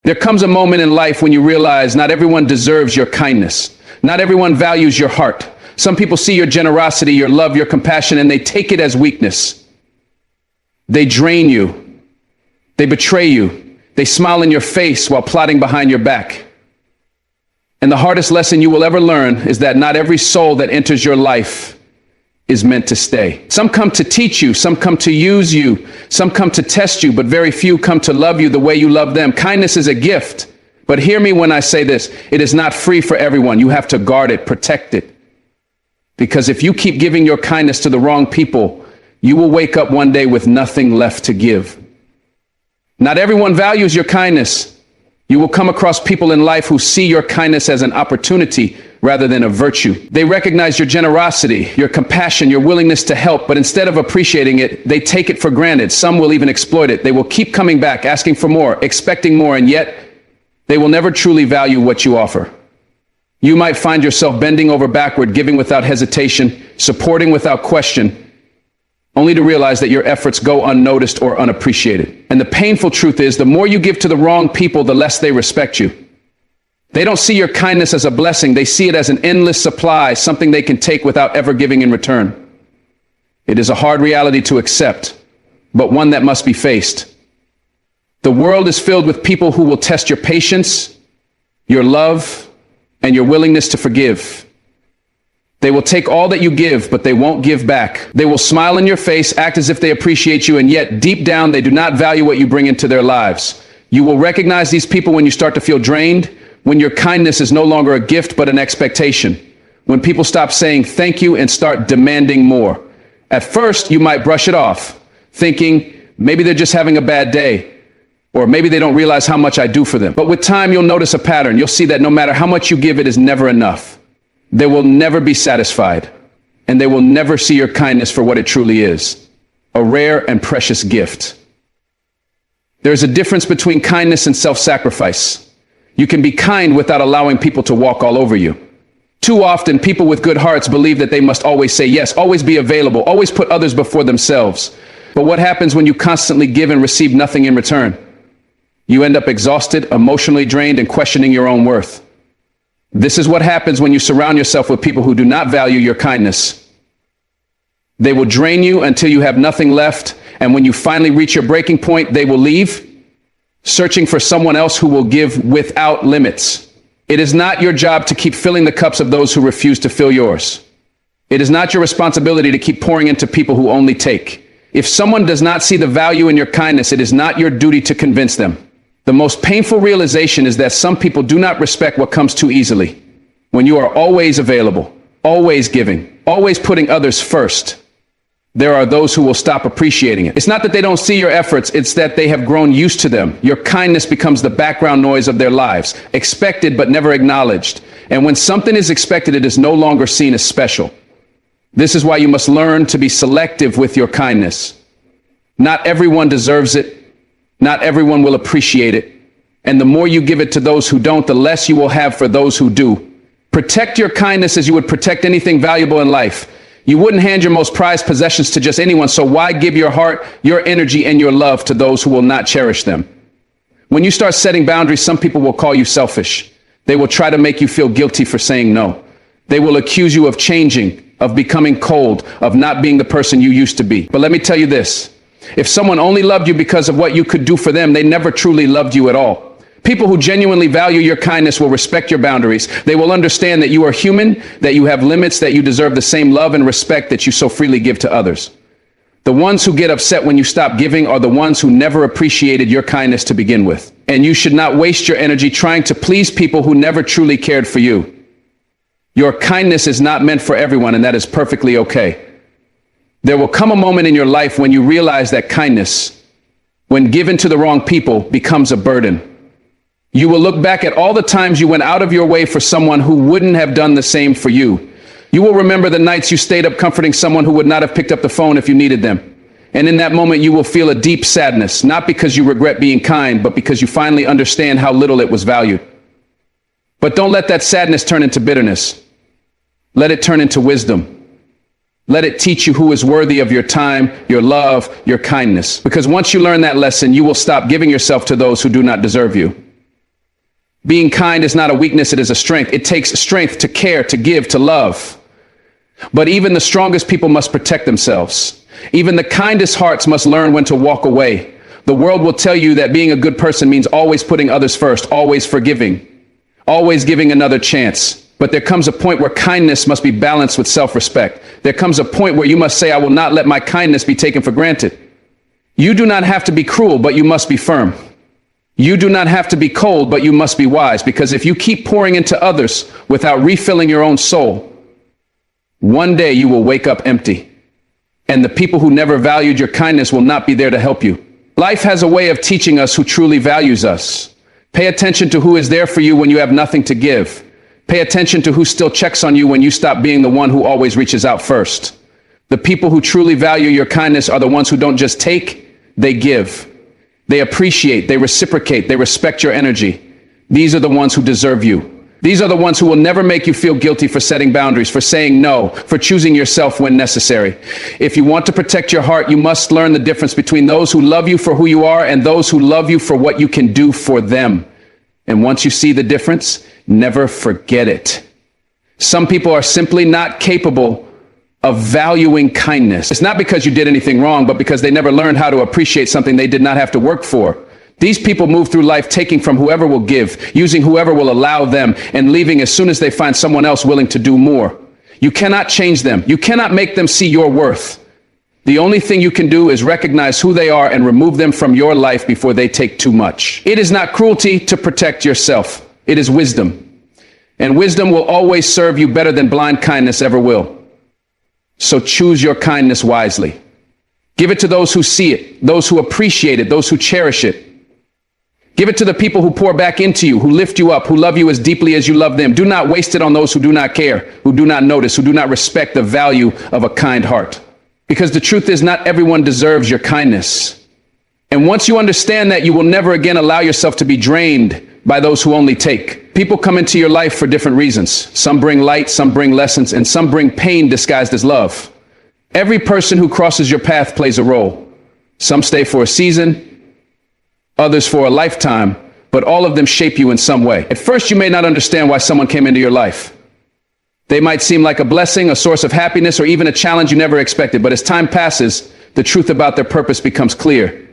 There comes a moment in life when you realize not everyone deserves your kindness. Not everyone values your heart. Some people see your generosity, your love, your compassion, and they take it as weakness. They drain you. They betray you. They smile in your face while plotting behind your back. And the hardest lesson you will ever learn is that not every soul that enters your life is meant to stay. Some come to teach you, some come to use you, some come to test you, but very few come to love you the way you love them. Kindness is a gift, but hear me when I say this. It is not free for everyone. You have to guard it, protect it. Because if you keep giving your kindness to the wrong people, you will wake up one day with nothing left to give. Not everyone values your kindness. You will come across people in life who see your kindness as an opportunity rather than a virtue. They recognize your generosity, your compassion, your willingness to help, but instead of appreciating it, they take it for granted. Some will even exploit it. They will keep coming back, asking for more, expecting more, and yet they will never truly value what you offer. You might find yourself bending over backward, giving without hesitation, supporting without question, only to realize that your efforts go unnoticed or unappreciated. And the painful truth is, the more you give to the wrong people, the less they respect you. They don't see your kindness as a blessing. They see it as an endless supply, something they can take without ever giving in return. It is a hard reality to accept, but one that must be faced. The world is filled with people who will test your patience, your love, and your willingness to forgive. They will take all that you give, but they won't give back. They will smile in your face, act as if they appreciate you, and yet deep down they do not value what you bring into their lives. You will recognize these people when you start to feel drained, when your kindness is no longer a gift but an expectation, when people stop saying thank you and start demanding more. At first, you might brush it off, thinking maybe they're just having a bad day, or maybe they don't realize how much I do for them. But with time, you'll notice a pattern. You'll see that no matter how much you give, it is never enough. They will never be satisfied, and they will never see your kindness for what it truly is, a rare and precious gift. There is a difference between kindness and self-sacrifice. You can be kind without allowing people to walk all over you. Too often, people with good hearts believe that they must always say yes, always be available, always put others before themselves. But what happens when you constantly give and receive nothing in return? You end up exhausted, emotionally drained, and questioning your own worth. This is what happens when you surround yourself with people who do not value your kindness. They will drain you until you have nothing left, and when you finally reach your breaking point, they will leave, searching for someone else who will give without limits. It is not your job to keep filling the cups of those who refuse to fill yours. It is not your responsibility to keep pouring into people who only take. If someone does not see the value in your kindness, it is not your duty to convince them. The most painful realization is that some people do not respect what comes too easily. When you are always available, always giving, always putting others first, there are those who will stop appreciating it. It's not that they don't see your efforts, it's that they have grown used to them. Your kindness becomes the background noise of their lives, expected but never acknowledged. And when something is expected, it is no longer seen as special. This is why you must learn to be selective with your kindness. Not everyone deserves it. Not everyone will appreciate it. And the more you give it to those who don't, the less you will have for those who do. Protect your kindness as you would protect anything valuable in life. You wouldn't hand your most prized possessions to just anyone, so why give your heart, your energy, and your love to those who will not cherish them? When you start setting boundaries, some people will call you selfish. They will try to make you feel guilty for saying no. They will accuse you of changing, of becoming cold, of not being the person you used to be. But let me tell you this. If someone only loved you because of what you could do for them, they never truly loved you at all. People who genuinely value your kindness will respect your boundaries. They will understand that you are human, that you have limits, that you deserve the same love and respect that you so freely give to others. The ones who get upset when you stop giving are the ones who never appreciated your kindness to begin with. And you should not waste your energy trying to please people who never truly cared for you. Your kindness is not meant for everyone, and that is perfectly okay. There will come a moment in your life when you realize that kindness, when given to the wrong people, becomes a burden. You will look back at all the times you went out of your way for someone who wouldn't have done the same for you. You will remember the nights you stayed up comforting someone who would not have picked up the phone if you needed them. And in that moment, you will feel a deep sadness, not because you regret being kind, but because you finally understand how little it was valued. But don't let that sadness turn into bitterness. Let it turn into wisdom. Let it teach you who is worthy of your time, your love, your kindness. Because once you learn that lesson, you will stop giving yourself to those who do not deserve you. Being kind is not a weakness, it is a strength. It takes strength to care, to give, to love. But even the strongest people must protect themselves. Even the kindest hearts must learn when to walk away. The world will tell you that being a good person means always putting others first, always forgiving, always giving another chance. But there comes a point where kindness must be balanced with self-respect. There comes a point where you must say, I will not let my kindness be taken for granted. You do not have to be cruel, but you must be firm. You do not have to be cold, but you must be wise, because if you keep pouring into others without refilling your own soul, one day you will wake up empty. And the people who never valued your kindness will not be there to help you. Life has a way of teaching us who truly values us. Pay attention to who is there for you when you have nothing to give. Pay attention to who still checks on you when you stop being the one who always reaches out first. The people who truly value your kindness are the ones who don't just take, they give. They appreciate, they reciprocate, they respect your energy. These are the ones who deserve you. These are the ones who will never make you feel guilty for setting boundaries, for saying no, for choosing yourself when necessary. If you want to protect your heart, you must learn the difference between those who love you for who you are and those who love you for what you can do for them. And once you see the difference, never forget it. Some people are simply not capable of valuing kindness. It's not because you did anything wrong, but because they never learned how to appreciate something they did not have to work for. These people move through life taking from whoever will give, using whoever will allow them, and leaving as soon as they find someone else willing to do more. You cannot change them. You cannot make them see your worth. The only thing you can do is recognize who they are and remove them from your life before they take too much. It is not cruelty to protect yourself. It is wisdom. And wisdom will always serve you better than blind kindness ever will. So choose your kindness wisely. Give it to those who see it, those who appreciate it, those who cherish it. Give it to the people who pour back into you, who lift you up, who love you as deeply as you love them. Do not waste it on those who do not care, who do not notice, who do not respect the value of a kind heart. Because the truth is, not everyone deserves your kindness. And once you understand that, you will never again allow yourself to be drained by those who only take. People come into your life for different reasons. Some bring light, some bring lessons, and some bring pain disguised as love. Every person who crosses your path plays a role. Some stay for a season, others for a lifetime, but all of them shape you in some way. At first, you may not understand why someone came into your life. They might seem like a blessing, a source of happiness, or even a challenge you never expected. But as time passes, the truth about their purpose becomes clear.